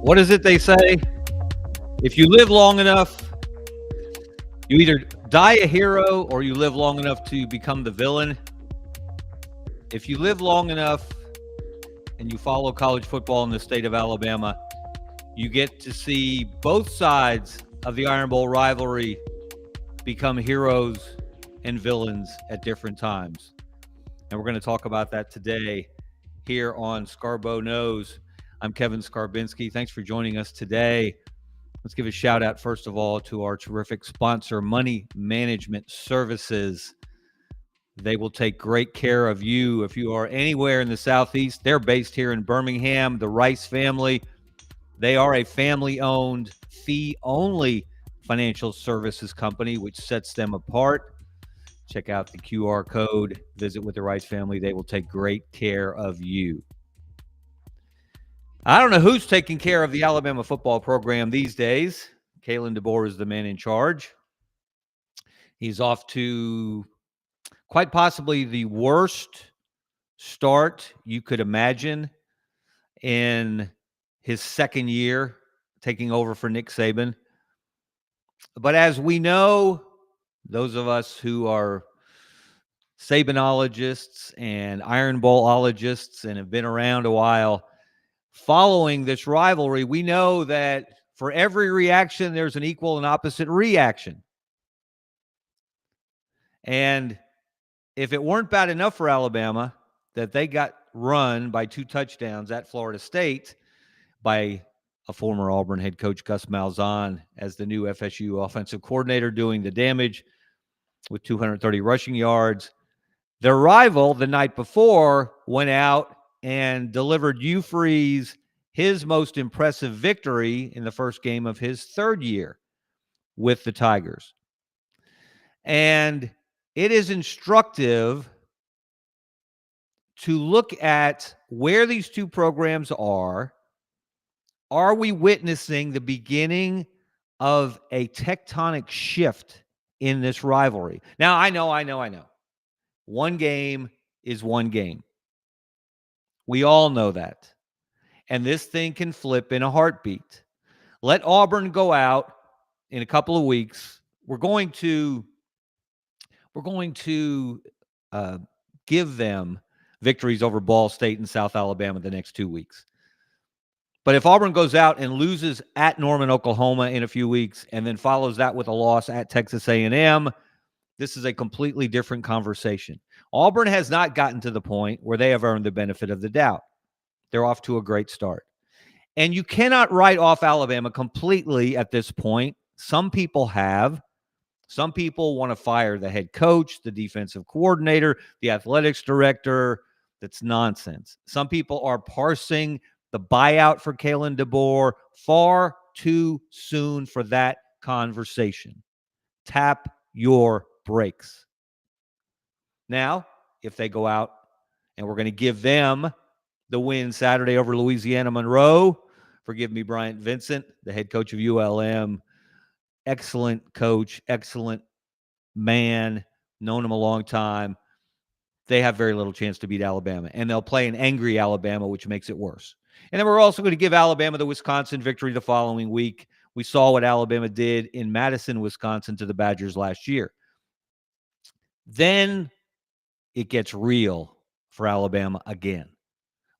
What is it they say? If you live long enough, you either die a hero or you live long enough to become the villain. If you live long enough and you follow college football in the state of Alabama, you get to see both sides of the Iron Bowl rivalry become heroes and villains at different times. And we're going to talk about that today here on Scarbo Knows. I'm Kevin Scarbinsky. Thanks for joining us today. Let's give a shout out, first of all, to our terrific sponsor, Money Management Services. They will take great care of you if you are anywhere in the Southeast. They're based here in Birmingham, the Rice family. They are a family-owned, fee-only financial services company, which sets them apart. Check out the QR code. Visit with the Rice family. They will take great care of you. I don't know who's taking care of the Alabama football program these days. Kalen DeBoer is the man in charge. He's off to quite possibly the worst start you could imagine in his second year taking over for Nick Saban. But as we know, those of us who are Sabanologists and Iron Bowl-ologists and have been around a while, following this rivalry, we know that for every reaction, there's an equal and opposite reaction. And if it weren't bad enough for Alabama that they got run by 2 touchdowns at Florida State by a former Auburn head coach, Gus Malzahn, as the new FSU offensive coordinator, doing the damage with 230 rushing yards, their rival the night before went out and delivered Hugh Freeze his most impressive victory in the first game of his third year with the Tigers. And it is instructive to look at where these two programs are. Are we witnessing the beginning of a tectonic shift in this rivalry? Now, I know. One game is one game. We all know that. And this thing can flip in a heartbeat. Let Auburn go out in a couple of weeks. We're going to give them victories over Ball State and South Alabama the next 2 weeks. But if Auburn goes out and loses at Norman, Oklahoma in a few weeks and then follows that with a loss at Texas A&M, this is a completely different conversation. Auburn has not gotten to the point where they have earned the benefit of the doubt. They're off to a great start. And you cannot write off Alabama completely at this point. Some people have. Some people want to fire the head coach, the defensive coordinator, the athletics director. That's nonsense. Some people are parsing the buyout for Kalen DeBoer far too soon for that conversation. Tap your brakes. Now, if they go out and we're going to give them the win Saturday over Louisiana Monroe, forgive me, Bryant Vincent, the head coach of ULM, excellent coach, excellent man, known him a long time. They have very little chance to beat Alabama, and they'll play an angry Alabama, which makes it worse. And then we're also going to give Alabama the Wisconsin victory the following week. We saw what Alabama did in Madison, Wisconsin to the Badgers last year. Then it gets real for Alabama again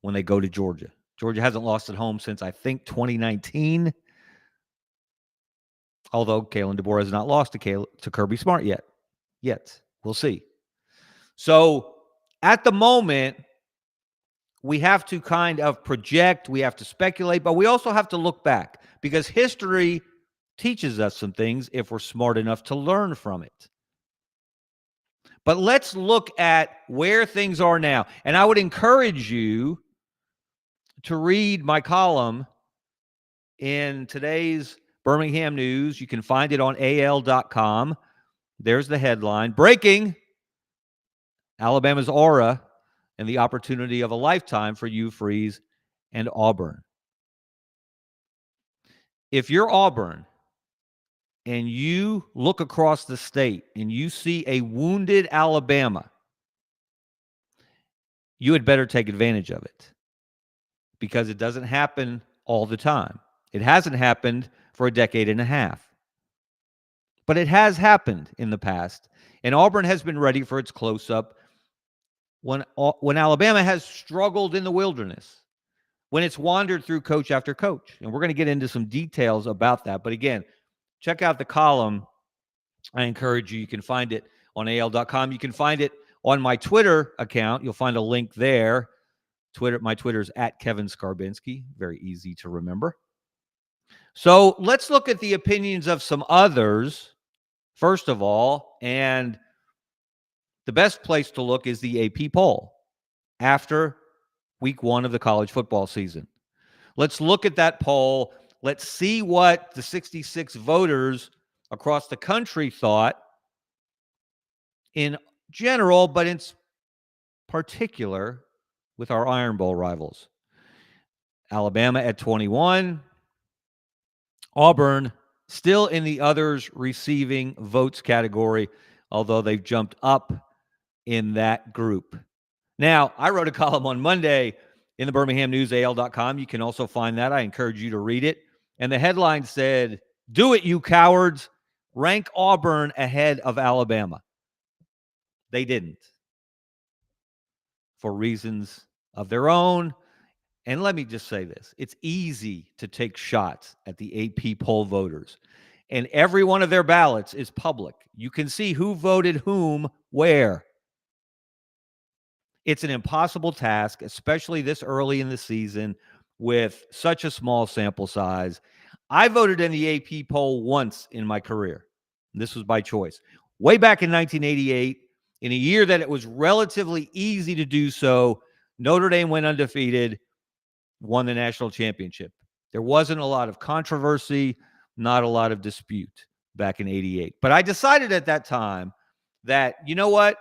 when they go to Georgia. Georgia hasn't lost at home since, I think, 2019. Although Kalen DeBoer has not lost to Kirby Smart yet. We'll see. So at the moment, we have to kind of project, we have to speculate, but we also have to look back because history teaches us some things if we're smart enough to learn from it. But let's look at where things are now. And I would encourage you to read my column in today's Birmingham News. You can find it on al.com. There's the headline. Breaking: Alabama's aura and the opportunity of a lifetime for Hugh Freeze and Auburn. If you're Auburn and you look across the state and you see a wounded Alabama, you had better take advantage of it, because it doesn't happen all the time. It hasn't happened for a decade and a half. But it has happened in the past, and Auburn has been ready for its close-up when Alabama has struggled in the wilderness, when it's wandered through coach after coach. And we're going to get into some details about that. But again, check out the column. I encourage you. You can find it on al.com. You can find it on my Twitter account. You'll find a link there. My Twitter is at Kevin Scarbinsky. Very easy to remember. So let's look at the opinions of some others, first of all. And the best place to look is the AP poll after week 1 of the college football season. Let's look at that poll. Let's see what the 66 voters across the country thought in general, but in particular with our Iron Bowl rivals. Alabama at 21. Auburn still in the others receiving votes category, although they've jumped up in that group. Now, I wrote a column on Monday in the Birmingham News, al.com. You can also find that. I encourage you to read it. And the headline said, "Do it, you cowards. Rank Auburn ahead of Alabama." They didn't, for reasons of their own. And let me just say this. It's easy to take shots at the AP poll voters. And every one of their ballots is public. You can see who voted whom where. It's an impossible task, especially this early in the season with such a small sample size. I voted in the AP poll once in my career. This was by choice. Way back in 1988, in a year that it was relatively easy to do so, Notre Dame went undefeated, won the national championship. There wasn't a lot of controversy, not a lot of dispute back in 88. But I decided at that time that, you know what?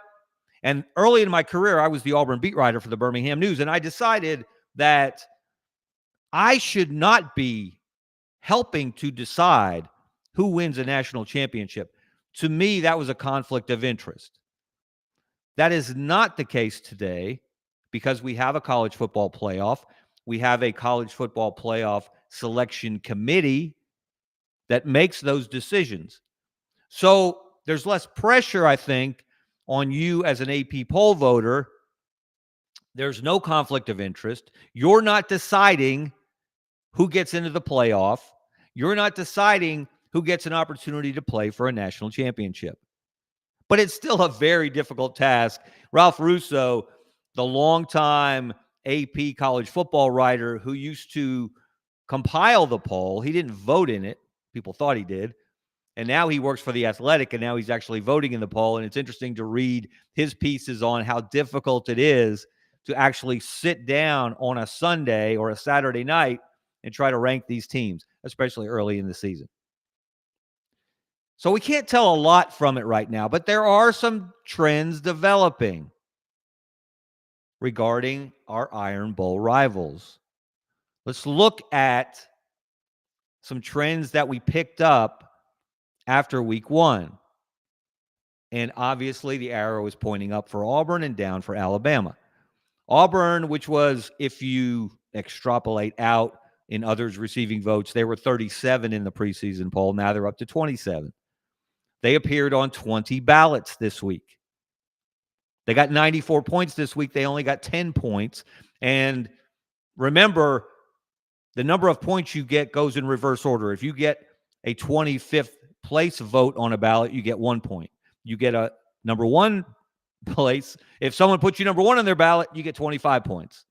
And early in my career, I was the Auburn beat writer for the Birmingham News, and I decided that I should not be helping to decide who wins a national championship. To me, that was a conflict of interest. That is not the case today, because we have a college football playoff. We have a college football playoff selection committee that makes those decisions. So there's less pressure, I think, on you as an AP poll voter. There's no conflict of interest. You're not deciding who gets into the playoff. You're not deciding who gets an opportunity to play for a national championship. But it's still a very difficult task. Ralph Russo, the longtime AP college football writer who used to compile the poll, he didn't vote in it. People thought he did. And now he works for The Athletic, and now he's actually voting in the poll. And it's interesting to read his pieces on how difficult it is to actually sit down on a Sunday or a Saturday night and try to rank these teams, especially early in the season. So we can't tell a lot from it right now, but there are some trends developing regarding our Iron Bowl rivals. Let's look at some trends that we picked up after week 1. And obviously the arrow is pointing up for Auburn and down for Alabama. Auburn, which was, if you extrapolate out in others receiving votes, they were 37 in the preseason poll. Now they're up to 27. They appeared on 20 ballots this week. They got 94 points this week. They only got 10 points. And remember, the number of points you get goes in reverse order. If you get a 25th place vote on a ballot, you get 1 point. You get a number 1 place. If someone puts you number 1 on their ballot, you get 25 points,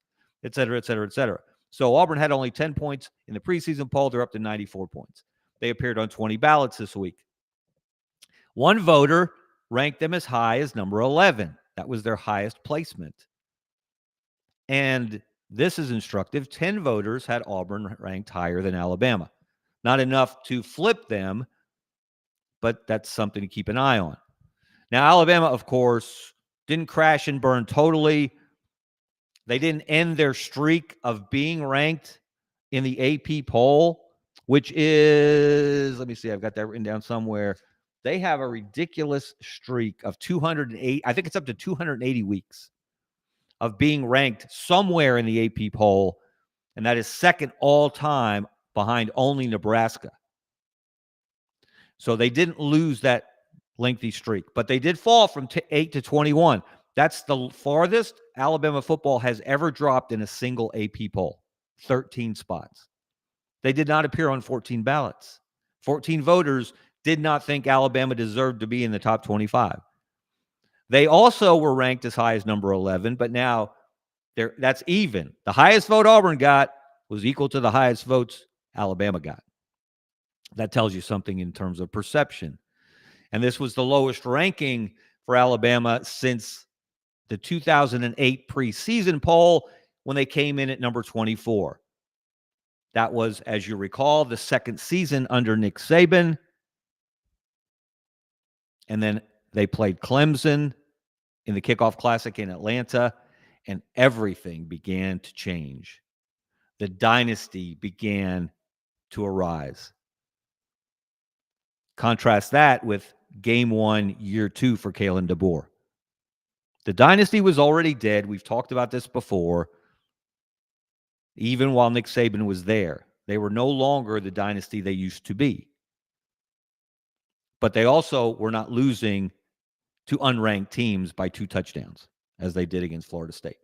et cetera, et cetera, et cetera. So Auburn had only 10 points in the preseason poll. They're up to 94 points. They appeared on 20 ballots this week. One voter ranked them as high as number 11. That was their highest placement. And this is instructive. 10 voters had Auburn ranked higher than Alabama. Not enough to flip them, but that's something to keep an eye on. Now, Alabama, of course, didn't crash and burn totally. They didn't end their streak of being ranked in the AP poll, which is, let me see, I've got that written down somewhere. They have a ridiculous streak of 208. I think it's up to 280 weeks of being ranked somewhere in the AP poll, and that is second all time behind only Nebraska. So they didn't lose that lengthy streak, but they did fall from 8 to 21. That's the farthest Alabama football has ever dropped in a single AP poll, 13 spots. They did not appear on 14 ballots. 14 voters did not think Alabama deserved to be in the top 25. They also were ranked as high as number 11, but now that's even. The highest vote Auburn got was equal to the highest votes Alabama got. That tells you something in terms of perception. And this was the lowest ranking for Alabama since the 2008 preseason poll when they came in at number 24. That was, as you recall, the second season under Nick Saban. And then they played Clemson in the Kickoff Classic in Atlanta, and everything began to change. The dynasty began to arise. Contrast that with game 1, year 2 for Kalen DeBoer. The dynasty was already dead. We've talked about this before. Even while Nick Saban was there, they were no longer the dynasty they used to be. But they also were not losing to unranked teams by 2 touchdowns, as they did against Florida State.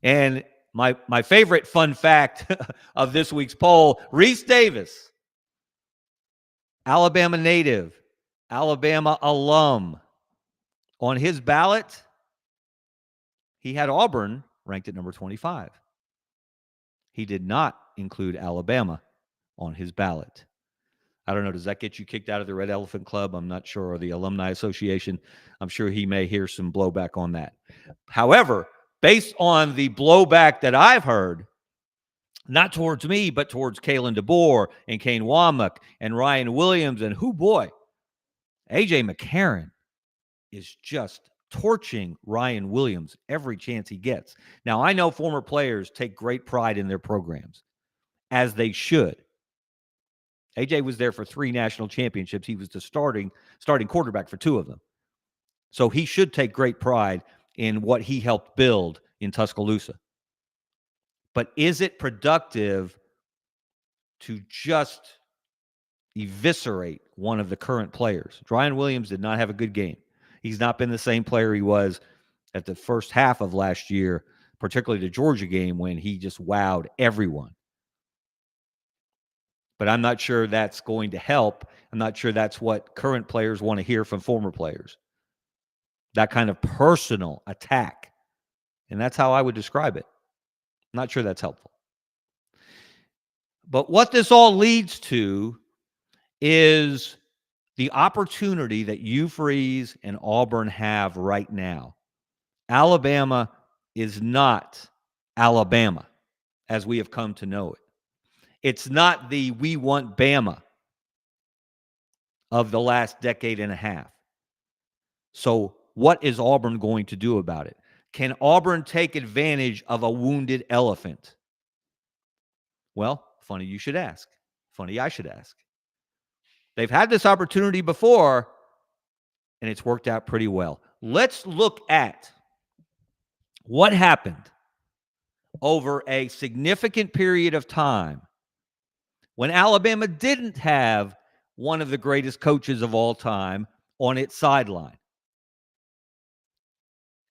And my favorite fun fact of this week's poll, Reese Davis, Alabama native, Alabama alum. On his ballot, he had Auburn ranked at number 25. He did not include Alabama on his ballot. I don't know, does that get you kicked out of the Red Elephant Club? I'm not sure, or the Alumni Association. I'm sure he may hear some blowback on that. However, based on the blowback that I've heard, not towards me, but towards Kalen DeBoer and Kane Womack and Ryan Williams and A.J. McCarron is just torching Ryan Williams every chance he gets. Now, I know former players take great pride in their programs, as they should. A.J. was there for 3 national championships. He was the starting quarterback for 2 of them. So he should take great pride in what he helped build in Tuscaloosa. But is it productive to just eviscerate one of the current players? Ryan Williams did not have a good game. He's not been the same player he was at the first half of last year, particularly the Georgia game when he just wowed everyone. But I'm not sure that's going to help. I'm not sure that's what current players want to hear from former players. That kind of personal attack. And that's how I would describe it. I'm not sure that's helpful. But what this all leads to is the opportunity that Hugh Freeze and Auburn have right now. Alabama is not Alabama as we have come to know it. It's not the "we want Bama" of the last decade and a half. So what is Auburn going to do about it? Can Auburn take advantage of a wounded elephant? Well, funny you should ask. Funny I should ask. They've had this opportunity before, and it's worked out pretty well. Let's look at what happened over a significant period of time when Alabama didn't have one of the greatest coaches of all time on its sideline.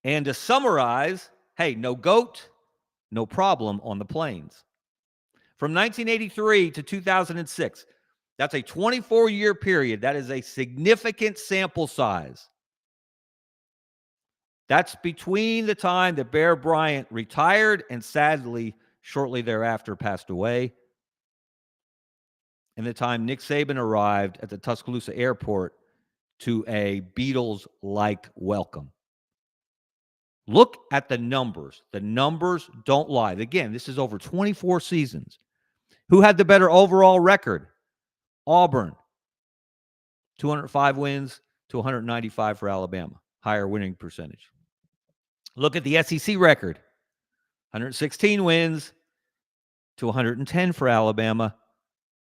And to summarize, hey, no GOAT, no problem on the Plains. From 1983 to 2006, that's a 24-year period. That is a significant sample size. That's between the time that Bear Bryant retired and sadly, shortly thereafter passed away. and the time Nick Saban arrived at the Tuscaloosa airport to a Beatles-like welcome. Look at the numbers. The numbers don't lie. Again, this is over 24 seasons. Who had the better overall record? Auburn. 205 wins to 195 for Alabama. Higher winning percentage. Look at the SEC record. 116 wins to 110 for Alabama.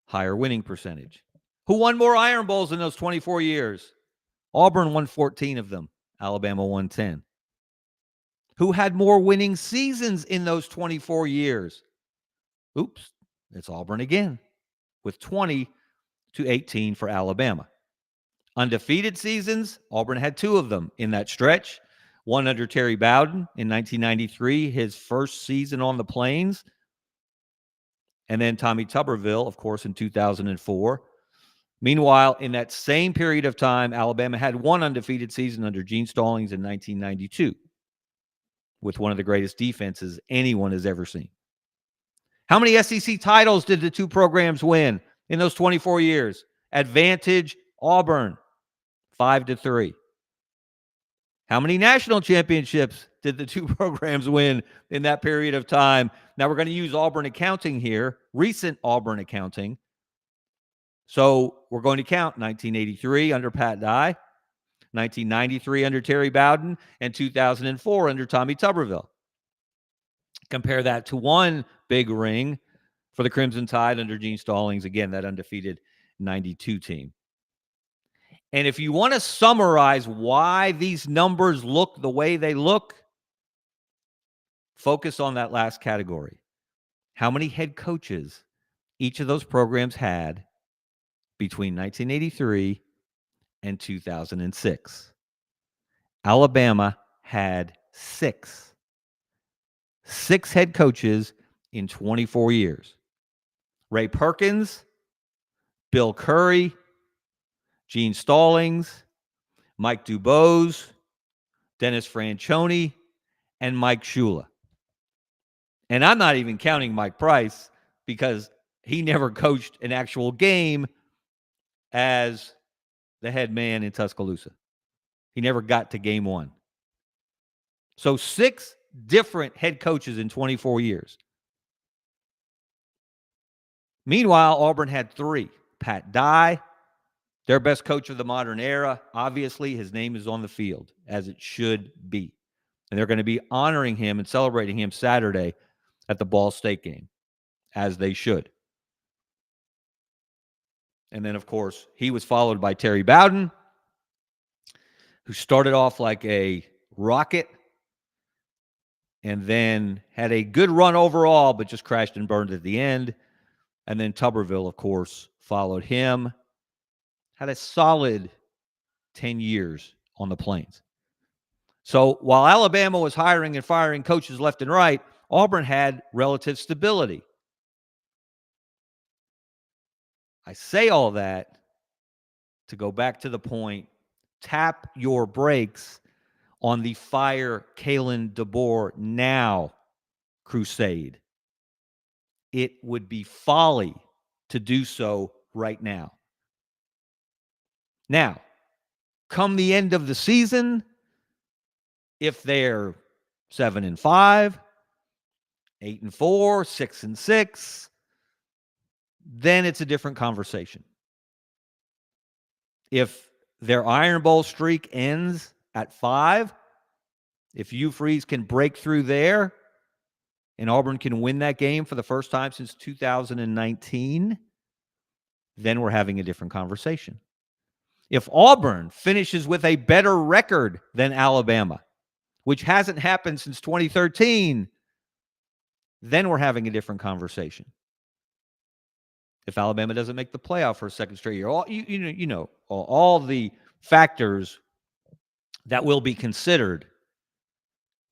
Higher winning percentage. Who won more Iron Bowls in those 24 years? Auburn won 14 of them. Alabama won 10. Who had more winning seasons in those 24 years? Oops, it's Auburn again, with 20 to 18 for Alabama. Undefeated seasons, Auburn had 2 of them in that stretch. One under Terry Bowden in 1993, his first season on the Plains. And then Tommy Tuberville, of course, in 2004. Meanwhile, in that same period of time, Alabama had 1 undefeated season under Gene Stallings in 1992, with one of the greatest defenses anyone has ever seen. How many SEC titles did the 2 programs win in those 24 years? Advantage, Auburn, 5-3. How many national championships did the 2 programs win in that period of time? Now, we're going to use Auburn accounting here, recent Auburn accounting. So we're going to count 1983 under Pat Dye, 1993 under Terry Bowden, and 2004 under Tommy Tuberville. Compare that to 1 big ring for the Crimson Tide under Gene Stallings, again, that undefeated 92 team. And if you want to summarize why these numbers look the way they look, focus on that last category. How many head coaches each of those programs had between 1983 and 2006? Alabama had 6. 6 head coaches in 24 years. Ray Perkins, Bill Curry, Gene Stallings, Mike Dubose, Dennis Franchione, and Mike Shula. And I'm not even counting Mike Price because he never coached an actual game as the head man in Tuscaloosa. He never got to game 1. So 6 different head coaches in 24 years. Meanwhile, Auburn had 3. Pat Dye, their best coach of the modern era. Obviously, his name is on the field, as it should be. And they're going to be honoring him and celebrating him Saturday at the Ball State game, as they should. And then, of course, he was followed by Terry Bowden, who started off like a rocket and then had a good run overall, but just crashed and burned at the end. And then Tuberville, of course, followed him. Had a solid 10 years on the Plains. So while Alabama was hiring and firing coaches left and right, Auburn had relative stability. I say all that to go back to the point, tap your brakes on the fire Kalen DeBoer now crusade. It would be folly to do so right now. Now, come the end of the season, if they're 7-5, 8-4, 6-6, then it's a different conversation. If their Iron Bowl streak ends at 5, if Hugh Freeze can break through there and Auburn can win that game for the first time since 2019, then we're having a different conversation. If Auburn finishes with a better record than Alabama, which hasn't happened since 2013, then we're having a different conversation. If Alabama doesn't make the playoff for a second straight year, all the factors that will be considered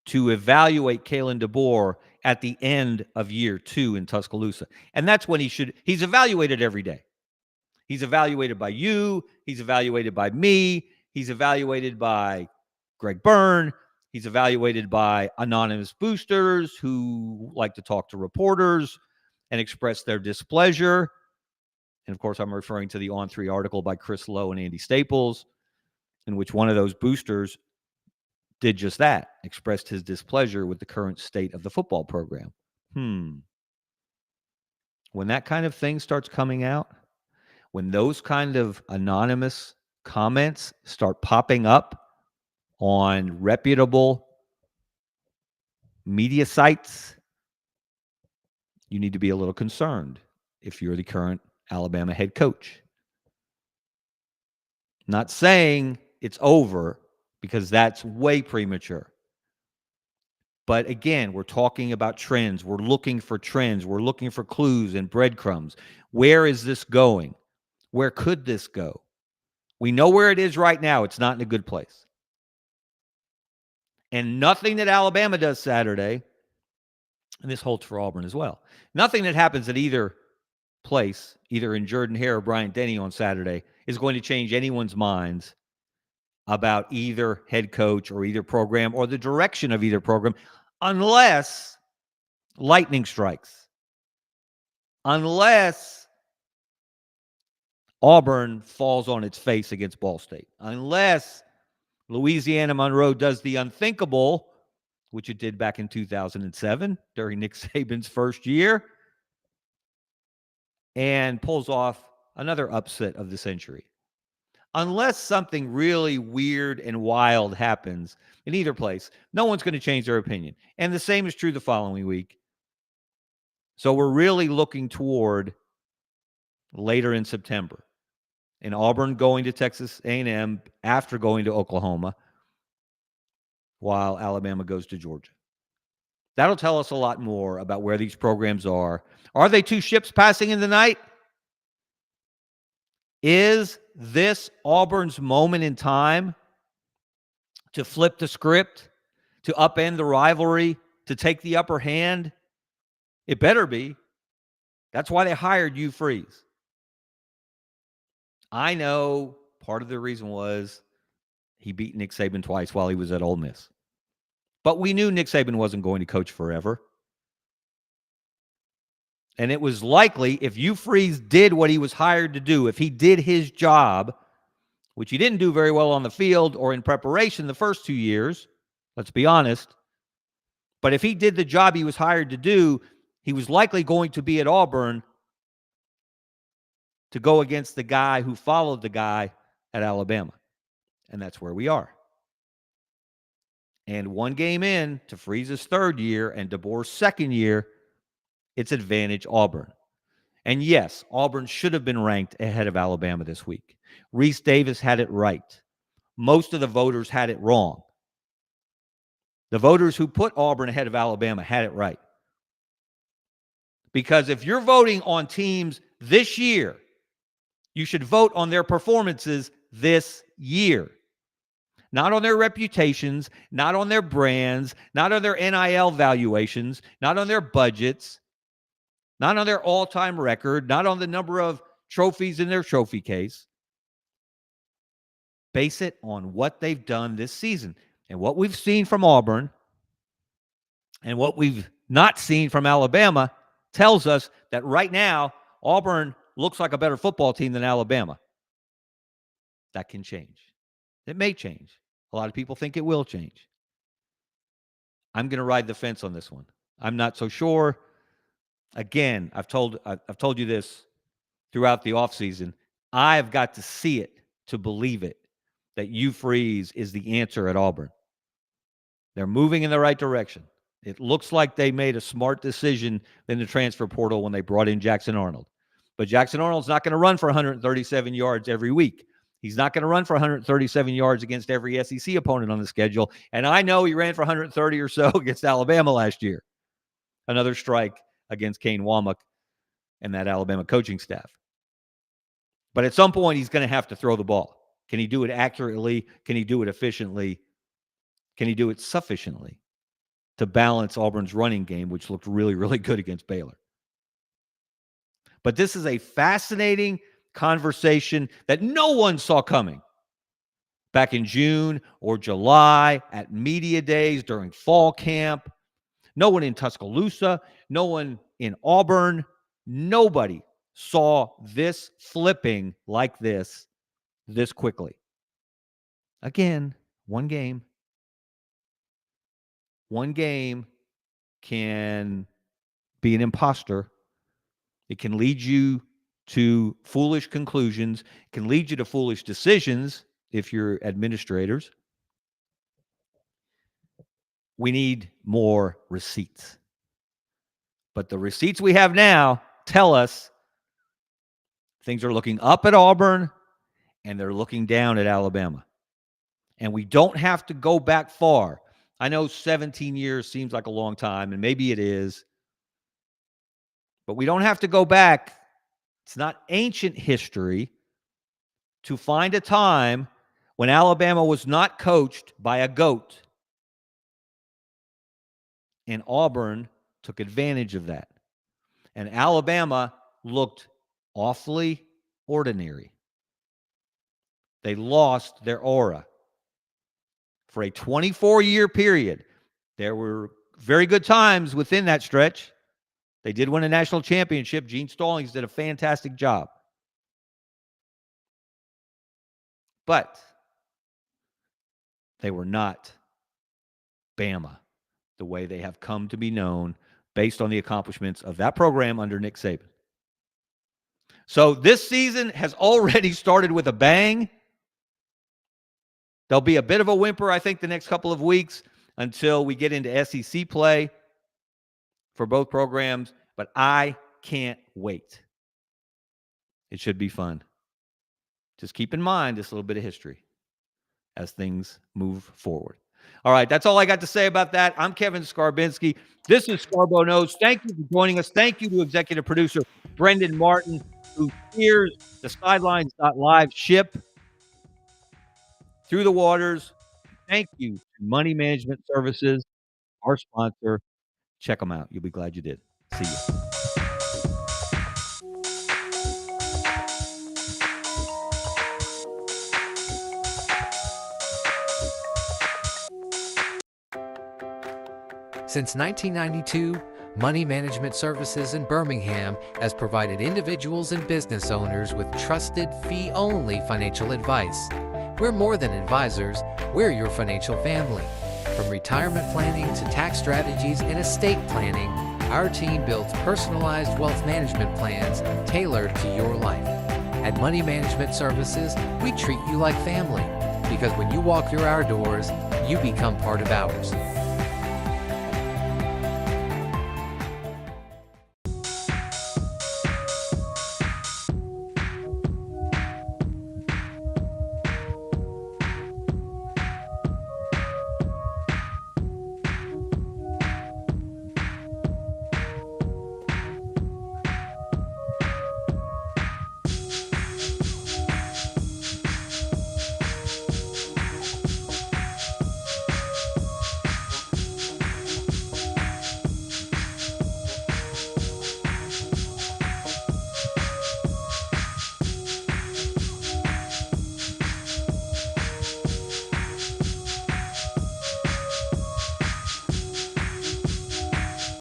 to evaluate Kalen DeBoer at the end of year 2 in Tuscaloosa. And that's when he's evaluated every day. He's evaluated by you. He's evaluated by me. He's evaluated by Greg Byrne. He's evaluated by anonymous boosters who like to talk to reporters and express their displeasure. And of course, I'm referring to the On3 article by Chris Lowe and Andy Staples, in which one of those boosters did just that, expressed his displeasure with the current state of the football program. When that kind of thing starts coming out, when those kind of anonymous comments start popping up on reputable media sites, you need to be a little concerned if you're the current Alabama head coach. Not saying it's over, because that's way premature. But again, we're talking about trends. We're looking for trends. We're looking for clues and breadcrumbs. Where is this going? Where could this go? We know where it is right now. It's not in a good place. And nothing that Alabama does Saturday, and this holds for Auburn as well, nothing that happens at either place, either in Jordan Hare or Bryant Denny on Saturday, is going to change anyone's minds about either head coach or either program or the direction of either program, unless lightning strikes. Unless Auburn falls on its face against Ball State. Unless Louisiana Monroe does the unthinkable, which it did back in 2007 during Nick Saban's first year, and pulls off another upset of the century. Unless something really weird and wild happens in either place, no one's going to change their opinion. And the same is true the following week. So we're really looking toward later in September. And Auburn going to Texas A&M after going to Oklahoma, while Alabama goes to Georgia. That'll tell us a lot more about where these programs are. Are they two ships passing in the night? Is this Auburn's moment in time to flip the script, to upend the rivalry, to take the upper hand? It better be. That's why they hired Hugh Freeze. I know part of the reason was he beat Nick Saban twice while he was at Ole Miss. But we knew Nick Saban wasn't going to coach forever. And it was likely, if Hugh Freeze did what he was hired to do, if he did his job, which he didn't do very well on the field or in preparation the first 2 years, let's be honest, but if he did the job he was hired to do, he was likely going to be at Auburn to go against the guy who followed the guy at Alabama. And that's where we are. And one game in to Freeze's third year and DeBoer's second year, it's advantage Auburn. And yes, Auburn should have been ranked ahead of Alabama this week. Reese Davis had it right. Most of the voters had it wrong. The voters who put Auburn ahead of Alabama had it right. Because if you're voting on teams this year, you should vote on their performances this year. Not on their reputations, not on their brands, not on their NIL valuations, not on their budgets, not on their all-time record, not on the number of trophies in their trophy case. Base it on what they've done this season. And what we've seen from Auburn and what we've not seen from Alabama tells us that right now, Auburn looks like a better football team than Alabama. That can change. It may change. A lot of people think it will change. I'm going to ride the fence on this one. I'm not so sure. Again, I've told you this throughout the offseason. I've got to see it to believe it, that Hugh Freeze is the answer at Auburn. They're moving in the right direction. It looks like they made a smart decision in the transfer portal when they brought in Jackson Arnold. But Jackson Arnold's not going to run for 137 yards every week. He's not going to run for 137 yards against every SEC opponent on the schedule. And I know he ran for 130 or so against Alabama last year. Another strike against Kane Womack and that Alabama coaching staff. But at some point, he's going to have to throw the ball. Can he do it accurately? Can he do it efficiently? Can he do it sufficiently to balance Auburn's running game, which looked really, really good against Baylor? But this is a fascinating conversation that no one saw coming back in June or July at media days during fall camp. No one in Tuscaloosa, no one in Auburn, nobody saw this flipping like this quickly. Again, one game. One game can be an imposter. It can lead you to foolish conclusions. It can lead you to foolish decisions if you're administrators. We need more receipts. But the receipts we have now tell us things are looking up at Auburn and they're looking down at Alabama. And we don't have to go back far. I know 17 years seems like a long time, and maybe it is. But we don't have to go back. It's not ancient history to find a time when Alabama was not coached by a GOAT. And Auburn took advantage of that. And Alabama looked awfully ordinary. They lost their aura. For a 24-year period, there were very good times within that stretch. They did win a national championship. Gene Stallings did a fantastic job. But they were not Bama the way they have come to be known based on the accomplishments of that program under Nick Saban. So this season has already started with a bang. There'll be a bit of a whimper, I think, the next couple of weeks until we get into SEC play for both programs, but I can't wait. It should be fun. Just keep in mind this little bit of history as things move forward. All right, that's all I got to say about that. I'm Kevin Scarbinsky. This is Scarbo Knows. Thank you for joining us. Thank you to executive producer Brendan Martin, who steers the Sidelines.live ship through the waters. Thank you to Money Management Services, our sponsor. Check them out. You'll be glad you did. See you. Since 1992, Money Management Services in Birmingham has provided individuals and business owners with trusted, fee-only financial advice. We're more than advisors, we're your financial family. From retirement planning to tax strategies and estate planning, our team builds personalized wealth management plans tailored to your life. At Money Management Services, we treat you like family, because when you walk through our doors, you become part of ours.